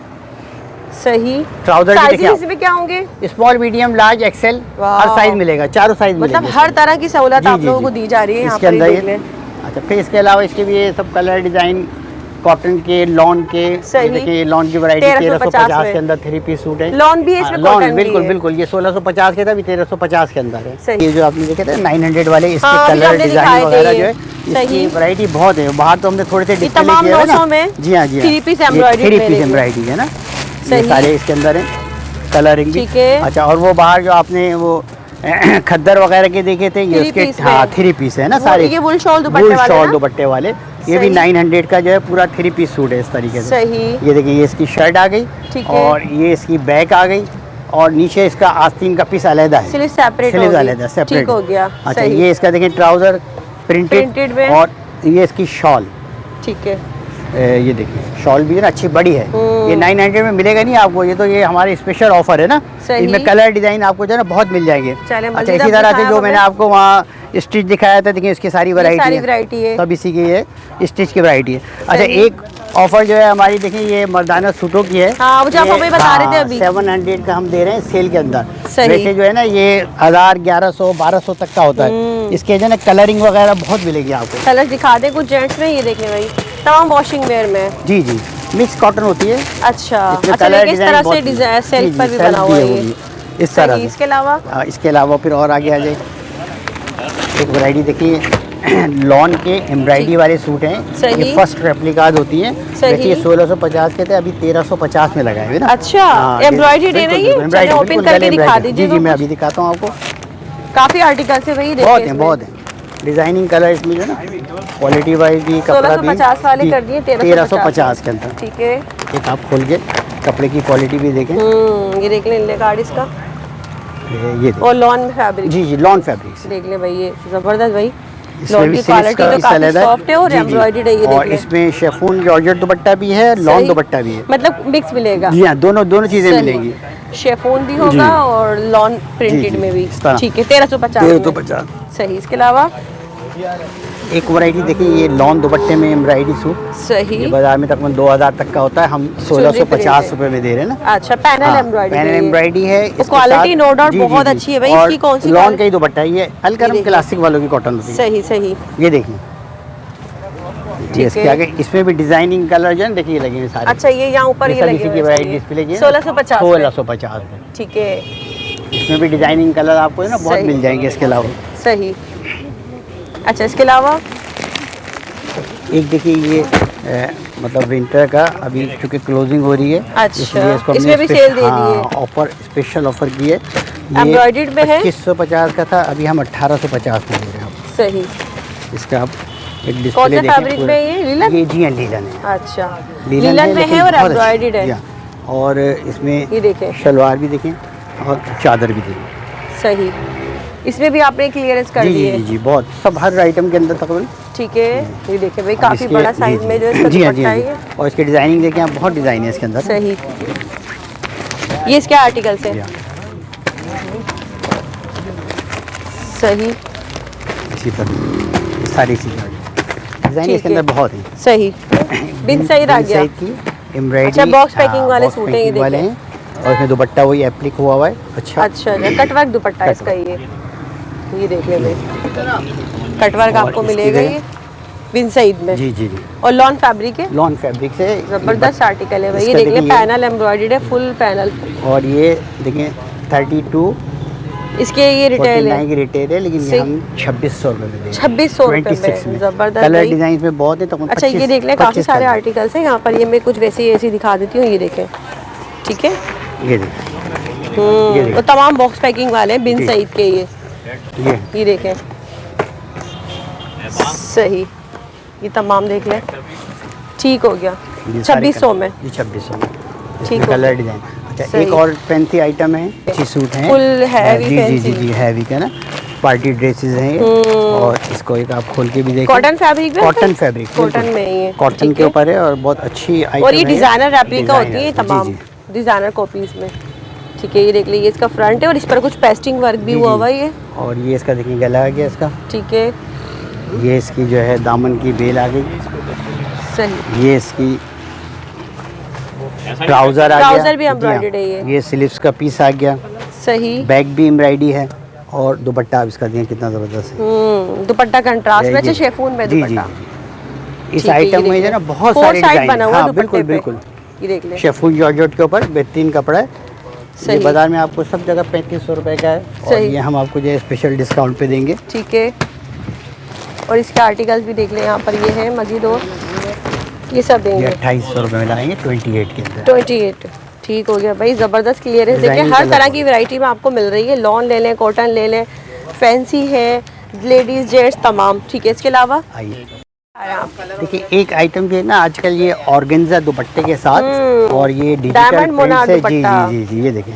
Speaker 1: सही।
Speaker 2: ट्राउजर भी
Speaker 1: साइजेस
Speaker 2: देखिए,
Speaker 1: में क्या होंगे?
Speaker 2: स्मॉल मीडियम लार्ज एक्सेल, हर साइज मिलेगा, चारों साइज
Speaker 1: मतलब
Speaker 2: मिलेंगे।
Speaker 1: हर तरह की सहूलत
Speaker 2: जी,
Speaker 1: आप
Speaker 2: जी,
Speaker 1: लोगों
Speaker 2: जी।
Speaker 1: को दी जा रही है यहाँ
Speaker 2: इसके
Speaker 1: पर,
Speaker 2: अंदर
Speaker 1: ये देख लें।
Speaker 2: अच्छा, फिर इसके अलावा इसके भी ये सब कलर डिजाइन कॉटन के, लॉन के,
Speaker 1: सही।
Speaker 2: ये देखिए लॉन की वैरायटी 1350 के अंदर 3 पीस सूट है।
Speaker 1: लॉन भी है इसमें,
Speaker 2: लॉन
Speaker 1: कॉटन भी
Speaker 2: बिल्कुल
Speaker 1: है।
Speaker 2: बिल्कुल, ये 1650 के था, अभी 1350 के अंदर है।
Speaker 1: सही।
Speaker 2: ये जो आपने देखे थे 900 वाले, इसके
Speaker 1: हाँ, अभी
Speaker 2: कलर
Speaker 1: हमने
Speaker 2: डिजाइन
Speaker 1: दिखाए थे
Speaker 2: वगैरह
Speaker 1: ये।
Speaker 2: जो है,
Speaker 1: सही।
Speaker 2: इसकी वैरायटी बहुत है। बाहर तो हमने थोड़े से डिस्प्ले
Speaker 1: तमाम
Speaker 2: किए हैं
Speaker 1: 900
Speaker 2: ना।
Speaker 1: में
Speaker 2: जी हाँ, जी हाँ,
Speaker 1: 3 पीस एम्ब्रॉयडरी
Speaker 2: 3
Speaker 1: में
Speaker 2: पीस
Speaker 1: देखिए।
Speaker 2: एम्ब्रॉयडरी है ना, ये
Speaker 1: सही।
Speaker 2: सारे इसके अंदर है, कलरिंग भी।
Speaker 1: ठीक है।
Speaker 2: अच्छा, और वो बाहर जो आपने वो खद्दर वगैरह के देखे थे, ये
Speaker 1: 3
Speaker 2: उसके
Speaker 1: पीस
Speaker 2: हाँ
Speaker 1: में।
Speaker 2: 3 पीस है ना
Speaker 1: वो-
Speaker 2: सारे।
Speaker 1: ये वुल शॉल दुपट्टे
Speaker 2: वुल
Speaker 1: वाले
Speaker 2: शॉल
Speaker 1: ना?
Speaker 2: दुपट्टे वाले, ये भी
Speaker 1: सही।
Speaker 2: 900 का जो है पूरा 3 पीस सूट है इस तरीके से।
Speaker 1: सही।
Speaker 2: ये देखिए, ये इसकी शर्ट आ गई,
Speaker 1: ठीक है।
Speaker 2: और ये इसकी बैक आ गई, और नीचे इसका आस्तीन का पीस अलग है,
Speaker 1: स्लीव सेपरेट
Speaker 2: स्लीव
Speaker 1: होगी।
Speaker 2: अलग है, सेपरेट।
Speaker 1: ठीक हो गया।
Speaker 2: अच्छा,
Speaker 1: सही।
Speaker 2: ये इसका देखिए ट्राउजर
Speaker 1: Printed
Speaker 2: प्रिंटेड
Speaker 1: में।
Speaker 2: और ये इसकी शॉल,
Speaker 1: ठीक है।
Speaker 2: ये देखिए शॉल भी है ना, अच्छी बड़ी है। ये 900 में मिलेगा नहीं आपको, ये तो ये हमारे स्पेशल ऑफर है ना।
Speaker 1: सही।
Speaker 2: इनमें कलर डिजाइन आपको जो है ना बहुत मिल जाएंगे।
Speaker 1: चलें,
Speaker 2: अच्छा,
Speaker 1: मज़ीद
Speaker 2: इसी
Speaker 1: अब
Speaker 2: तरह से
Speaker 1: दिखाएं
Speaker 2: जो
Speaker 1: हमें।
Speaker 2: मैंने आपको वहाँ स्टिच दिखाया था, देखिए इसकी सारी
Speaker 1: सारी
Speaker 2: वैरायटी
Speaker 1: वैरायटी है।
Speaker 2: सब इसी की है, स्टिच की वैरायटी है। अच्छा,
Speaker 1: सही।
Speaker 2: एक ऑफर जो है हमारी, देखिए ये मर्दाना सूटों की है।
Speaker 1: हाँ, मुझे आप
Speaker 2: ये-
Speaker 1: हमें बता रहे थे अभी।
Speaker 2: 700 का हम दे रहे हैं सेल के अंदर।
Speaker 1: सही।
Speaker 2: वैसे जो है ना ये 1000, 1100, 1200 तक का होता है। इसके जो है ना कलरिंग वगैरह बहुत मिलेगी आपको।
Speaker 1: कलर दिखा दे कुछ जेंट्स में, ये देखने भाई, तमाम वॉशिंग वेयर में।
Speaker 2: जी जी, मिक्स कॉटन होती है।
Speaker 1: अच्छा,
Speaker 2: इसमें
Speaker 1: अच्छा,
Speaker 2: कलर
Speaker 1: लेकिन इस
Speaker 2: डिजाइन
Speaker 1: तरह
Speaker 2: बहुत
Speaker 1: से डिजाइन
Speaker 2: जी,
Speaker 1: सेल्फ
Speaker 2: जी,
Speaker 1: पर भी
Speaker 2: सेल्फ
Speaker 1: बना हुआ है
Speaker 2: भी
Speaker 1: ये।
Speaker 2: होगी, इस तरह
Speaker 1: सही।
Speaker 2: से।
Speaker 1: इसके अलावा
Speaker 2: इसके अलावा फिर और आगे आ जाए, एक वैरायटी देखिए लॉन के एम्ब्रॉयडरी वाले सूट हैं।
Speaker 1: सही।
Speaker 2: ये फर्स्ट रेप्लिकाज होती हैं।
Speaker 1: सही।
Speaker 2: देखिए 1650 के थे, अभी 1350 में लगाए हुए ना।
Speaker 1: अच्छा, एम्ब्रॉयडरी है ना ये? चलिए, ओपन करके दिखा दीजिए।
Speaker 2: जी जी, मैं अभी दिखाता हूँ आपको।
Speaker 1: काफी आर्टिकल्स है भाई,
Speaker 2: बहुत
Speaker 1: देखिए
Speaker 2: हैं, बहुत हैं डिजाइनिंग कलर इसमें जो है ना, क्वालिटी वाइज भी, कपड़ा भी।
Speaker 1: 1650 वाले कर दिए
Speaker 2: 1350 के अंदर।
Speaker 1: ठीक है।
Speaker 2: एक आप खोल के कपड़े की क्वालिटी भी देखें।
Speaker 1: ये देख लें, ले कार्ड इसका,
Speaker 2: ये देखिए।
Speaker 1: और लॉन में फैब्रिक
Speaker 2: जी जी, लॉन फैब्रिक्स।
Speaker 1: देख ले भाई, ये जबरदस्त भाई,
Speaker 2: इसमें
Speaker 1: लॉन
Speaker 2: भी
Speaker 1: की
Speaker 2: सिल्क
Speaker 1: क्वालिटी
Speaker 2: का
Speaker 1: तो
Speaker 2: हिस्सा
Speaker 1: काफी
Speaker 2: अलग है।
Speaker 1: सॉफ्ट है, और
Speaker 2: जी, जी।
Speaker 1: एम्ब्रॉयडरी है, ये
Speaker 2: और
Speaker 1: देख ले।
Speaker 2: इसमें शेफून जॉर्जेट दुपट्टा भी है, लॉन
Speaker 1: सही।
Speaker 2: दुपट्टा भी है।
Speaker 1: मतलब मिक्स मिलेगा।
Speaker 2: जी हाँ, दोनों चीजें
Speaker 1: सही।
Speaker 2: मिलेंगी।
Speaker 1: शेफोन भी होगा
Speaker 2: जी।
Speaker 1: और लॉन प्रिंटेड
Speaker 2: जी,
Speaker 1: में भी।
Speaker 2: इस तरह।
Speaker 1: ठीक है, 1350 में।
Speaker 2: 1350।
Speaker 1: सही। इसके अलावा
Speaker 2: एक वैरायटी देखिए, ये लॉन दुपट्टे में एम्ब्रॉयडरी सूट,
Speaker 1: सही।
Speaker 2: ये बाजार में तकरीबन 2000 तक का होता है, हम 1650 रुपए में दे रहे हैं ना।
Speaker 1: अच्छा, पैनल एम्ब्रॉयडरी।
Speaker 2: पैनल एम्ब्रॉयडरी है, इसके
Speaker 1: क्वालिटी
Speaker 2: साथ-
Speaker 1: नो डाउट
Speaker 2: जी, जी,
Speaker 1: बहुत
Speaker 2: जी।
Speaker 1: अच्छी है भाई,
Speaker 2: और
Speaker 1: इसकी कौन सी
Speaker 2: लॉन
Speaker 1: क्वालिटी?
Speaker 2: का ही दुपट्टा है, ये हल्का
Speaker 1: देखिए।
Speaker 2: क्लासिक वालों की कॉटन होती है।
Speaker 1: सही सही।
Speaker 2: ये देखिए, ये इसके
Speaker 1: है।
Speaker 2: आगे इसमें भी डिजाइनिंग कलर जो है ना, देखिए लगे हुए सारे।
Speaker 1: अच्छा, ये यहाँ ऊपर
Speaker 2: ये
Speaker 1: ये
Speaker 2: सब
Speaker 1: लगे
Speaker 2: इसी
Speaker 1: हुए
Speaker 2: की
Speaker 1: हैं,
Speaker 2: वैरायटी
Speaker 1: सही है।
Speaker 2: डिस्प्ले की
Speaker 1: 1650 में।
Speaker 2: 1650 में।
Speaker 1: ठीक है।
Speaker 2: इसमें भी डिजाइनिंग कलर आपको है ना बहुत
Speaker 1: सही।
Speaker 2: मिल जाएंगे इसके अलावा।
Speaker 1: सही। अच्छा, इसके अलावा
Speaker 2: एक देखिए ये मतलब विंटर का अभी चूँकि क्लोजिंग हो रही है,
Speaker 1: अच्छा,
Speaker 2: इसलिए इसको
Speaker 1: इसमें भी सेल दे दी है।
Speaker 2: ऑफर, स्पेशल ऑफर की है।
Speaker 1: एम्ब्रॉयडर्ड में है?
Speaker 2: 2550 का था, अभी हम 1850 में दे रहे हैं आपको।
Speaker 1: सही।
Speaker 2: इसका आप एक
Speaker 1: कौन
Speaker 2: डिस्प्ले
Speaker 1: से
Speaker 2: देखें
Speaker 1: फैब्रिक
Speaker 2: पूरा।
Speaker 1: में ये लीलन?
Speaker 2: ये जी हाँ, लीलन है।
Speaker 1: अच्छा,
Speaker 2: लीलन
Speaker 1: लीलन में
Speaker 2: लेकिन
Speaker 1: है और
Speaker 2: बहुत अच्छी।
Speaker 1: एम्ब्रॉयडर्ड
Speaker 2: जी
Speaker 1: है।
Speaker 2: हाँ। और इसमें
Speaker 1: ये देखें।
Speaker 2: शलवार भी देखें और चादर भी देखें।
Speaker 1: सही। इसमें भी आपने क्लियरेंस कर
Speaker 2: जी
Speaker 1: दी
Speaker 2: जी
Speaker 1: है।
Speaker 2: जी जी, बहुत सब हर आइटम के अंदर तकरीबन।
Speaker 1: ठीक है। ये देखिए भाई, काफी
Speaker 2: इसके-
Speaker 1: बड़ा
Speaker 2: जी,
Speaker 1: साइज
Speaker 2: जी।
Speaker 1: में जो इसका
Speaker 2: जी हाँ, जी
Speaker 1: दुपट्टा
Speaker 2: हाँ,
Speaker 1: है
Speaker 2: जी।
Speaker 1: ये।
Speaker 2: और इसकी डिजाइनिंग देखें आप, बहुत डिजाइन है इसके अंदर।
Speaker 1: सही। ये इसके आर्टिकल्स
Speaker 2: जी
Speaker 1: है।
Speaker 2: हाँ।
Speaker 1: सही।
Speaker 2: इसी तरह सारी चीज़ें डिजाइन
Speaker 1: ठीक
Speaker 2: इसके अंदर
Speaker 1: है।
Speaker 2: बहुत है।
Speaker 1: सही। बिन सही रह गया।
Speaker 2: की एम्ब्रॉयडरी।
Speaker 1: अच्छा, बॉक्स पैकिंग वाले सूट हैं ये
Speaker 2: वाले
Speaker 1: देखें।
Speaker 2: हैं, और इसमें दुपट्टा वही एप्लिक हुआ हुआ है। अच्छा
Speaker 1: अच्छा, कटवर्क दुपट्टा है इसका ये। ये देख ले भाई, कटवर्क आपको मिलेगा ये बिन सईद में।
Speaker 2: जी जी जी।
Speaker 1: और लॉन फैब्रिक है,
Speaker 2: लॉन फैब्रिक से
Speaker 1: जबरदस्त आर्टिकल है भाई। ये देख ले पैनल एम्ब्रॉयडर्ड है, फुल पैनल।
Speaker 2: और ये देखिए 32
Speaker 1: इसके ये रिटेल है,
Speaker 2: की रिटेल है, लेकिन ये हम 2600 रुपये में देंगे।
Speaker 1: 2600 रुपये में, जबरदस्त।
Speaker 2: कलर डिजाइन में बहुत है तो
Speaker 1: अच्छा ये देख लें, काफी सारे आर्टिकल्स हैं यहाँ पर। ये मैं कुछ वैसे ऐसी दिखा देती हूँ, ये देखें, ठीक है।
Speaker 2: ये देखिए
Speaker 1: वो तमाम बॉक्स पैकिंग वाले हैं बिन सईद के। ये देखें, सही, ये तमाम देख लें, ठीक हो गया 2600 में।
Speaker 2: ये 2600 में
Speaker 1: ठीक,
Speaker 2: कलर डिजाइन। अच्छा एक और फैंसी आइटम है, अच्छी सूट है,
Speaker 1: फुल हैवी
Speaker 2: जी जी जी हैवी का ना, पार्टी ड्रेसेस हैं और इसको एक आप खोल के भी देखें।
Speaker 1: Cotton fabric,
Speaker 2: cotton fabric,
Speaker 1: cotton में ही है,
Speaker 2: कॉटन के ऊपर है और बहुत अच्छी आइटम है।
Speaker 1: और ये डिजाइनर रेप्लिका होती है तमाम डिजाइनर कॉपीज में, ठीक है। ये देख लीजिए, इसका फ्रंट है और इस पर कुछ पेस्टिंग वर्क भी हुआ हुआ है।
Speaker 2: और ये इसका देखिए गला आ गया इसका,
Speaker 1: ठीक है।
Speaker 2: ये इसकी जो है दामन की बेल आ गई,
Speaker 1: सही।
Speaker 2: ये इसकी ट्राउजर आ गया,
Speaker 1: ट्राउजर भी एम्ब्रॉयडर्ड है।
Speaker 2: ये स्लीव्स का पीस आ गया,
Speaker 1: सही।
Speaker 2: बैक भी एम्ब्रॉयडरी है और दुपट्टा आप इसका देखिए कितना जबरदस्त है।
Speaker 1: दुपट्टा कंट्रास्ट में, अच्छा शेफून में दुपट्टा।
Speaker 2: इस आइटम में जो ना बहुत सारे डिजाइन बना हुआ है, बिल्कुल बिल्कुल।
Speaker 1: ये देख ले,
Speaker 2: शेफून जॉर्जेट के ऊपर बेहतरीन कपड़ा है। ये बाजार में आपको सब जगह 3500 रुपए का है और ये हम आपको जो है स्पेशल डिस्काउंट पे देंगे,
Speaker 1: ठीक है। और इसके आर्टिकल्स भी देख लें, यहाँ पर ये है मजीद, और ये सब देंगे
Speaker 2: 2800 रुपए में लाएंगे 28 के अंदर।
Speaker 1: 28, ठीक हो गया भाई, जबरदस्त क्लियरेंस। देखिए हर तरह की वैरायटी में आपको मिल रही है। लॉन ले लें, कॉटन ले लें, फैंसी है, लेडीज जेंट्स तमाम, ठीक है। इसके अलावा
Speaker 2: आइए देखिए एक आइटम जो है ना आजकल ये ऑर्गेन्जा दुपट्टे के साथ और ये डिजिटल प्रिंट है। जी जी जी, ये देखें,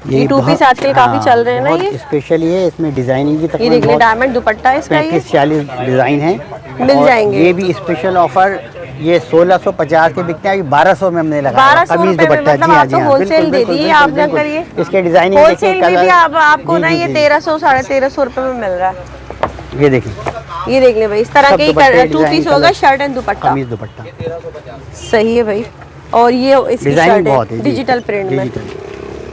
Speaker 1: ये टू पीस आजकल काफी चल रहे हैं ना, ये
Speaker 2: स्पेशल ये इसमें डिजाइनिंग भी
Speaker 1: ये देख ले, डायमंड दुपट्टा है इसका, ये
Speaker 2: 35-40 डिजाइन है,
Speaker 1: मिल जाएंगे।
Speaker 2: ये भी स्पेशल ऑफर, ये 1650 के बिकते हैं, अभी 1200 में हमने लगाया।
Speaker 1: 1200 रुपए में, मतलब आप तो होलसेल दे दी आपने, करिए
Speaker 2: इसके डिजाइनिंग
Speaker 1: होलसेल में भी आपको ना ये 1300 1350 रुपए में मिल रहा है।
Speaker 2: ये देखिए,
Speaker 1: ये देख ले भाई, इस तरह के टू पीस होगा, शर्ट एंड दुपट्टा,
Speaker 2: कमीज दुपट्टा,
Speaker 1: सही है भाई। और ये इसकी शर्ट है डिजिटल प्रिंट में,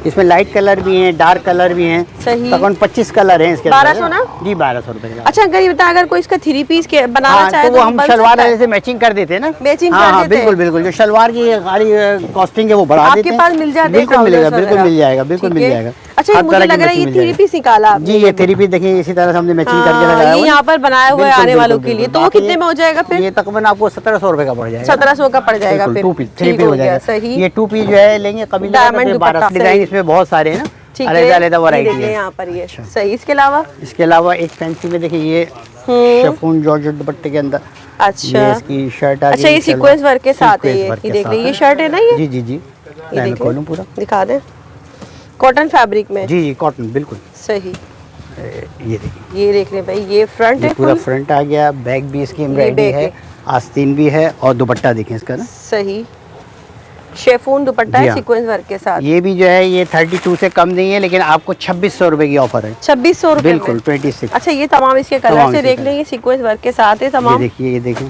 Speaker 2: इसमें लाइट कलर भी हैं, डार्क कलर भी हैं,
Speaker 1: सही।
Speaker 2: तकरीबन 25 कलर हैं इसके।
Speaker 1: 1200 ना जी,
Speaker 2: 1200 रुपए।
Speaker 1: अच्छा अंकल ये बता, अगर कोई इसका 3 पीस के बनाना चाहे
Speaker 2: तो वो हम शलवार जैसे मैचिंग कर देते हैं ना,
Speaker 1: मैचिंग
Speaker 2: कर देते हैं। बिल्कुल बिल्कुल, जो शलवार की हमारी कॉस्टिंग है वो बढ़ा देते हैं।
Speaker 1: आपके पास मिल जाता है,
Speaker 2: बिल्कुल मिलेगा, बिल्कुल मिल जाएगा, बिल्कुल मिल जाएगा।
Speaker 1: अच्छा मुझे लग रहा है ये 3 पीस निकाला आपने।
Speaker 2: जी ये 3 पीस देखिए, इसी तरह से हमने मैचिंग करके लगाया
Speaker 1: है, यहाँ पर बनाया हुआ है आने वालों के लिए। तो वो कितने में हो जाएगा फिर?
Speaker 2: ये तकरीबन आपको 1700 रुपए का पड़ जाएगा।
Speaker 1: 1700 का पड़ जाएगा फिर,
Speaker 2: 2 पीस 3 पीस हो जाएगा।
Speaker 1: सही।
Speaker 2: ये 2 पीस जो है लेंगे कभी
Speaker 1: डायमंड दुपट्टा,
Speaker 2: डिजाइन इसमें बहुत सारे हैं ना,
Speaker 1: ठीक
Speaker 2: अलग अलग वैरायटी है
Speaker 1: यहाँ पर। ये सही। इसके अलावा
Speaker 2: एक फैंसी में देखिए, ये शिफॉन जॉर्जेट दुपट्टे के अंदर,
Speaker 1: अच्छा
Speaker 2: ये इसकी शर्ट आ गई।
Speaker 1: अच्छा ये सीक्वेंस वर्क के साथ है, ये देख लीजिए, ये शर्ट है ना, ये
Speaker 2: जी जी जी, मैं खोलूं पूरा
Speaker 1: दिखा दें, कॉटन फैब्रिक में।
Speaker 2: जी जी कॉटन बिल्कुल
Speaker 1: सही।
Speaker 2: ये देखिए,
Speaker 1: ये देख रहे भाई, ये फ्रंट है,
Speaker 2: पूरा फ्रंट आ गया, बैक भी इसकी एम्ब्रॉयडरी है, आस्तीन भी है और दुपट्टा देखें इसका ना,
Speaker 1: सही शेफून दुपट्टा है सीक्वेंस वर्क के साथ।
Speaker 2: ये भी जो है ये 32 से कम नहीं है, लेकिन आपको 2600 रुपए की ऑफर है।
Speaker 1: 2600 रुपए
Speaker 2: बिल्कुल 26।
Speaker 1: अच्छा ये तमाम इसके कलर से देख लेंगे, सीक्वेंस वर्क के साथ है तमाम।
Speaker 2: ये देखिए, ये देखें,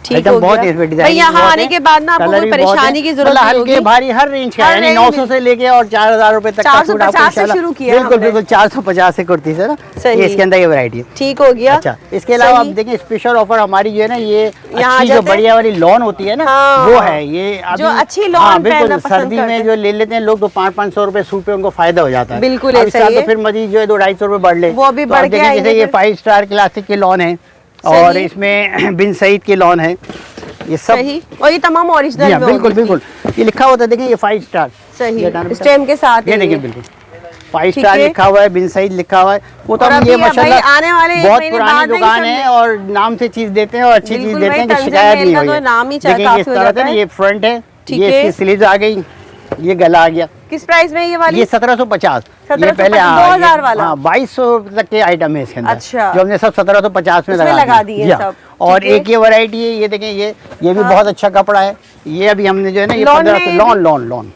Speaker 1: ठीक हो
Speaker 2: बहुत
Speaker 1: गया। यहाँ आने के बाद ना आपको कोई परेशानी की जरूरत नहीं होगी।
Speaker 2: हल्के भारी हर रेंज का, यानी 900 से लेके और 4000 रुपए तक का सूट आपको
Speaker 1: 450 से शुरू किया।
Speaker 2: बिल्कुल बिल्कुल 450 से कुर्ती से ना, ये इसके अंदर ये वैरायटी है।
Speaker 1: ठीक हो गया।
Speaker 2: अच्छा इसके अलावा आप देखें, स्पेशल ऑफर हमारी जो है ना, ये अच्छी जो बढ़िया वाली लॉन होती है ना, वो है ये
Speaker 1: जो अच्छी लॉन
Speaker 2: बिल्कुल सर्दी में जो ले लेते हैं लोग, तो 500-500 रुपए सूट पे उनको फायदा हो जाता है।
Speaker 1: बिल्कुल
Speaker 2: तो फिर मजीद जो है 200-250 रुपए बढ़ ले,
Speaker 1: वो भी बढ़ गया।
Speaker 2: जैसे ये 5 स्टार क्लासिक की लॉन है और इसमें बिन सईद की लॉन है, ये सब
Speaker 1: सही। और ये तमाम ओरिजिनल में
Speaker 2: बिल्कुल बिल्कुल, ये लिखा होता है, देखें ये 5 स्टार
Speaker 1: सही स्टैम्प के साथ,
Speaker 2: ये देखिए बिल्कुल 5 स्टार लिखा हुआ है, बिन सईद लिखा हुआ है। वो तो हम ये माशाल्लाह
Speaker 1: आने वाले
Speaker 2: बहुत पुरानी दुकान है और नाम से चीज देते हैं और अच्छी चीज देते हैं कि शिकायत नहीं हुई।
Speaker 1: नाम ही
Speaker 2: देखिए इस तरह से ये फ्रंट है, ये इसकी स्लीव्स आ गई, ये गला आ गया।
Speaker 1: किस प्राइस में ये वाली?
Speaker 2: ये 1750। ये पहले
Speaker 1: 2000 वाला,
Speaker 2: 2200 तक के आइटम है इसके अंदर।
Speaker 1: अच्छा।
Speaker 2: जो हमने सब 1750 में लगा दिए सब। और एक ये वैरायटी है, ये देखें, ये भी बहुत अच्छा कपड़ा है। ये अभी हमने जो है ना, ये 1500 लॉन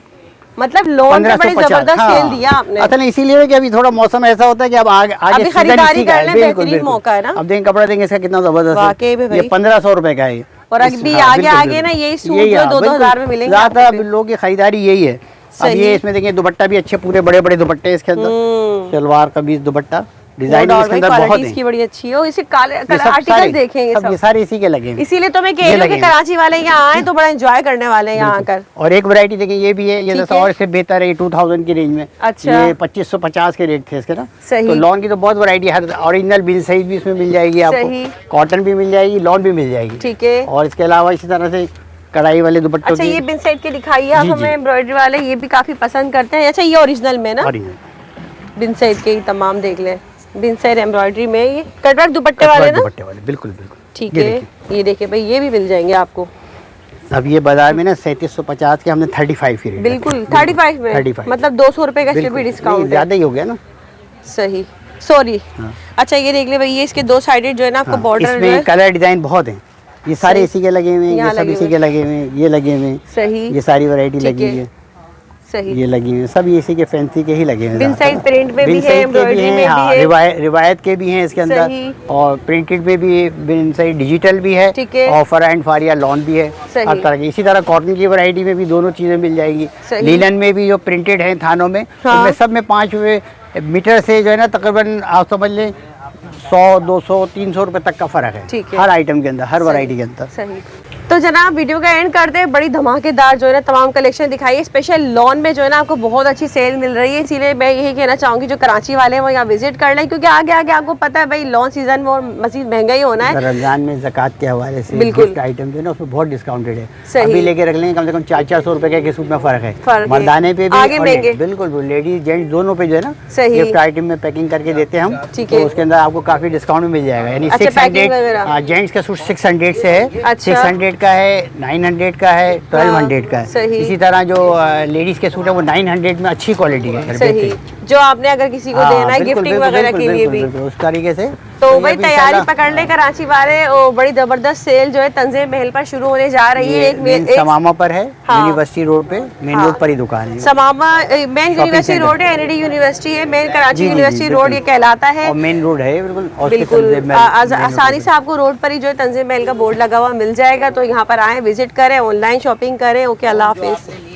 Speaker 1: मतलब लोन पे बड़ी जबरदस्त सेल दिया आपने।
Speaker 2: असल इसीलिए कि अभी थोड़ा मौसम ऐसा होता है कि अब आगे
Speaker 1: खरीदारी करने बेहतरीन मौका है ना।
Speaker 2: अब देखें कपड़ा देंगे इसका कितना जबरदस्त है। ये 1500 रुपए का है।
Speaker 1: और अभी आगे ना यही सूट जो 2-2000 में मिलेंगे।
Speaker 2: ज्यादा लोगों की खरीदारी यही है। अब ये इसमें देखिए दुपट्टा भी अच्छे, पूरे बड़े बड़े दुपट्टे इसके अंदर, सलवार कमीज दुपट्टा डिजाइन इसके अंदर बहुत है,
Speaker 1: इसकी बड़ी अच्छी है। और इसे आर्टिकल्स देखेंगे
Speaker 2: सब, ये सारे इसी के लगे हैं।
Speaker 1: इसीलिए तो मैं कह रही हूँ कि कराची वाले यहाँ आए तो बड़ा एंजॉय करने वाले हैं यहाँ आकर।
Speaker 2: और एक वैरायटी देखिए ये भी है, ये जैसा और इससे बेहतर है, 2000 की रेंज में।
Speaker 1: अच्छा,
Speaker 2: ये 2550 के रेट थे इसके ना।
Speaker 1: सही।
Speaker 2: तो लॉन की तो बहुत वैरायटी है, ओरिजिनल बिन साइज भी इसमें मिल जाएगी आपको, कॉटन भी मिल जाएगी, लॉन भी मिल जाएगी।
Speaker 1: ठीक है।
Speaker 2: और इसके अलावा इसी तरह से कढ़ाई वाले दुपट्टों।
Speaker 1: अच्छा, ये बिन साइड के दिखाइए आप हमें, एम्ब्रॉयडरी वाले ये भी काफी पसंद करते हैं। अच्छा, ये ओरिजिनल में ना, बिन साइड के ही तमाम देख लें, बिन साइड एम्ब्रॉयडरी में, ये कटवर्क दुपट्टे वाले ना,
Speaker 2: दुपट्टे वाले बिल्कुल बिल्कुल।
Speaker 1: ठीक है, ये देखिए भाई, ये भी मिल जाएंगे आपको।
Speaker 2: अब ये बाजार में ना 3750 के हमने 35 की रेट,
Speaker 1: बिल्कुल 35 में,
Speaker 2: 35
Speaker 1: मतलब 200 रुपए का इसमें भी डिस्काउंट,
Speaker 2: ज्यादा ही हो गया ना।
Speaker 1: सही, सॉरी। अच्छा, ये देख ले भाई, ये इसके दो साइडेड जो है ना आपको बॉर्डर,
Speaker 2: इसमें कलर डिजाइन बहुत है, ये सारे इसी के लगे हुए हैं, ये सब इसी के लगे हुए हैं, ये लगे हुए हैं।
Speaker 1: सही,
Speaker 2: ये सारी वैरायटी लगी हुई है।
Speaker 1: सही,
Speaker 2: ये लगी हुई है, सब इसी के फैंसी के ही लगे हुए हैं।
Speaker 1: बिन साइड प्रिंट में भी है, एम्ब्रॉयडरी में भी है,
Speaker 2: रिवायत के भी हैं इसके अंदर, और प्रिंटेड में भी, बिन साइड डिजिटल भी है, और फर एंड फारिया लॉन भी है, हर तरह की। इसी तरह कॉटन की वैरायटी में भी दोनों चीजें मिल जाएगी। लीलन में भी जो प्रिंटेड है थानों में, उनमें सब में 5 मीटर से जो है ना तकरीबन आप समझ लें 100, 200, 300 रुपए तक का फर्क है हर आइटम के अंदर, हर वैरायटी के अंदर।
Speaker 1: सही। तो जनाब वीडियो का एंड करते हैं, बड़ी धमाकेदार जो है ना तमाम कलेक्शन दिखाई है। स्पेशल लॉन में जो है ना आपको बहुत अच्छी सेल मिल रही है, इसीलिए मैं यही कहना चाहूंगी जो कराची वाले हैं वो यहाँ विजिट कर लें, क्योंकि आगे आगे आपको पता है भाई लॉन सीजन में और मजीद महंगा ही होना है।
Speaker 2: रमजान में ज़कात के हवाले से
Speaker 1: बिल्कुल
Speaker 2: आइटम जो है ना उसमें बहुत डिस्काउंटेड है,
Speaker 1: सही।
Speaker 2: अभी लेके रख लेंगे, कम से कम 400 रुपए के सूट में फर्क है। मर्दाने पे भी
Speaker 1: आगे महंगे,
Speaker 2: बिल्कुल लेडीज जेंट्स दोनों पे जो है ना
Speaker 1: सही
Speaker 2: गिफ्ट आइटम में पैकिंग करके देते हैं हम, तो उसके अंदर आपको काफी डिस्काउंट में मिल जाएगा। यानी 600 जेंट्स का सूट 600 से है, 600 का है, 900 का है, 1200 का है। इसी तरह जो लेडीज के सूट है वो 900 में अच्छी क्वालिटी है।
Speaker 1: सही, जो आपने अगर किसी को देना है गिफ्टिंग वगैरह के लिए भी
Speaker 2: उस तरीके से।
Speaker 1: तो भाई तैयारी पकड़ ले कराची वाले, बड़ी जबरदस्त सेल जो है तंजीम महल पर शुरू होने जा रही है। एक
Speaker 2: समामा पर है, यूनिवर्सिटी रोड पे, मेन रोड पर ही दुकान है।
Speaker 1: समामा मेन यूनिवर्सिटी रोड है, एनडी यूनिवर्सिटी है, मेन कराची यूनिवर्सिटी रोड ये कहलाता है, और
Speaker 2: मेन रोड है
Speaker 1: बिल्कुल आसानी से आपको रोड पर ही जो है तंजीम महल का बोर्ड लगा हुआ मिल जाएगा। तो यहाँ पर आए, विजिट करें, ऑनलाइन शॉपिंग करें। ओके, अल्लाह हाफिज।